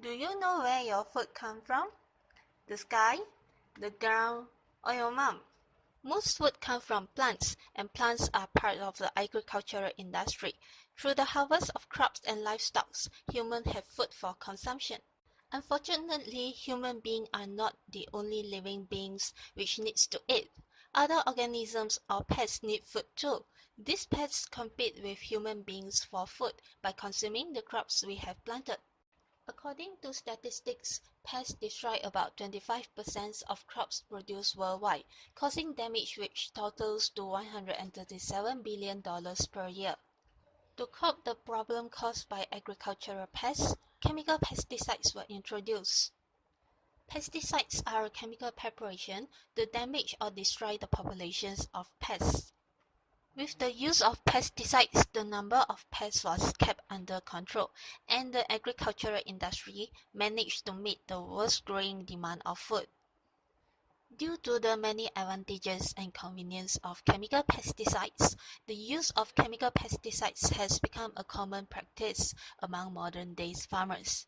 Do you know where your food comes from? The sky, the ground, or your mom? Most food comes from plants, and plants are part of the agricultural industry. Through the harvest of crops and livestock, humans have food for consumption. Unfortunately, human beings are not the only living beings which needs to eat. Other organisms or pests need food too. These pests compete with human beings for food by consuming the crops we have planted. According to statistics, pests destroy about 25% of crops produced worldwide, causing damage which totals to $137 billion per year. To cope the problem caused by agricultural pests, chemical pesticides were introduced. Pesticides are a chemical preparation to damage or destroy the populations of pests. With the use of pesticides, the number of pests was kept under control, and the agricultural industry managed to meet the world's growing demand of food. Due to the many advantages and convenience of chemical pesticides, the use of chemical pesticides has become a common practice among modern-day farmers.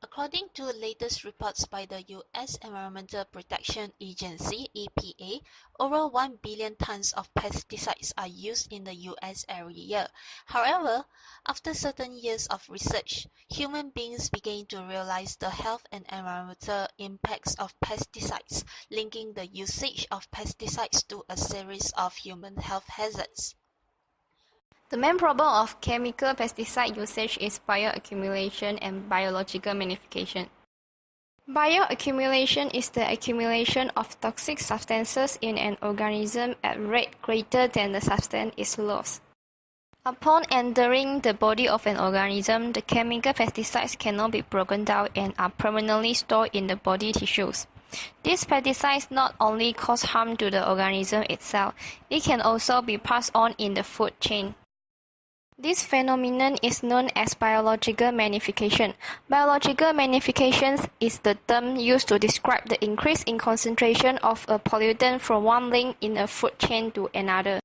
According to latest reports by the U.S. Environmental Protection Agency (EPA), over 1 billion tons of pesticides are used in the U.S. every year. However, after certain years of research, human beings began to realize the health and environmental impacts of pesticides, linking the usage of pesticides to a series of human health hazards. The main problem of chemical pesticide usage is bioaccumulation and biological magnification. Bioaccumulation is the accumulation of toxic substances in an organism at rate greater than the substance is lost. Upon entering the body of an organism, the chemical pesticides cannot be broken down and are permanently stored in the body tissues. These pesticides not only cause harm to the organism itself, it can also be passed on in the food chain. This phenomenon is known as biological magnification. Biological magnification is the term used to describe the increase in concentration of a pollutant from one link in a food chain to another.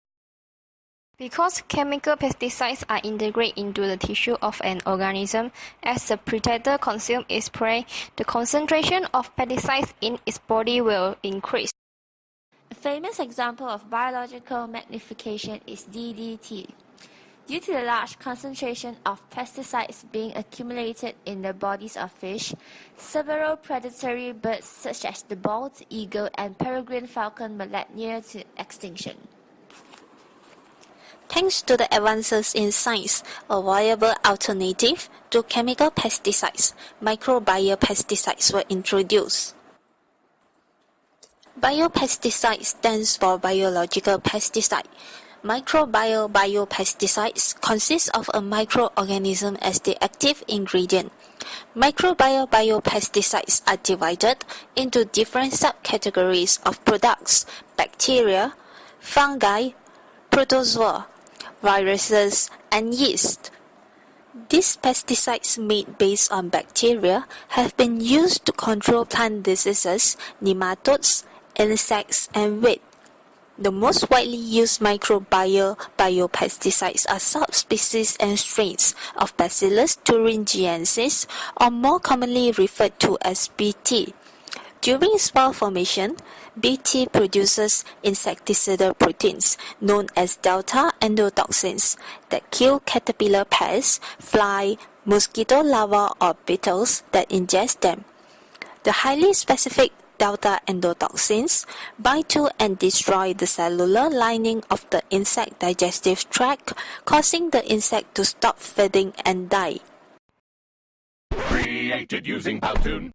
Because chemical pesticides are integrated into the tissue of an organism, as the predator consumes its prey, the concentration of pesticides in its body will increase. A famous example of biological magnification is DDT. Due to the large concentration of pesticides being accumulated in the bodies of fish, several predatory birds such as the bald eagle and peregrine falcon were led near to extinction. Thanks to the advances in science, a viable alternative to chemical pesticides, microbial pesticides were introduced. Biopesticide stands for biological pesticide. Microbial biopesticides consist of a microorganism as the active ingredient. Microbial biopesticides are divided into different subcategories of products: bacteria, fungi, protozoa, viruses, and yeast. These pesticides made based on bacteria have been used to control plant diseases, nematodes, insects, and weeds. The most widely used microbial biopesticides are subspecies and strains of Bacillus thuringiensis, or more commonly referred to as Bt. During spore formation, Bt produces insecticidal proteins known as delta endotoxins that kill caterpillar pests, fly, mosquito larvae, or beetles that ingest them. The highly specific delta endotoxins bind to and destroy the cellular lining of the insect digestive tract, causing the insect to stop feeding and die. Created using Powtoon.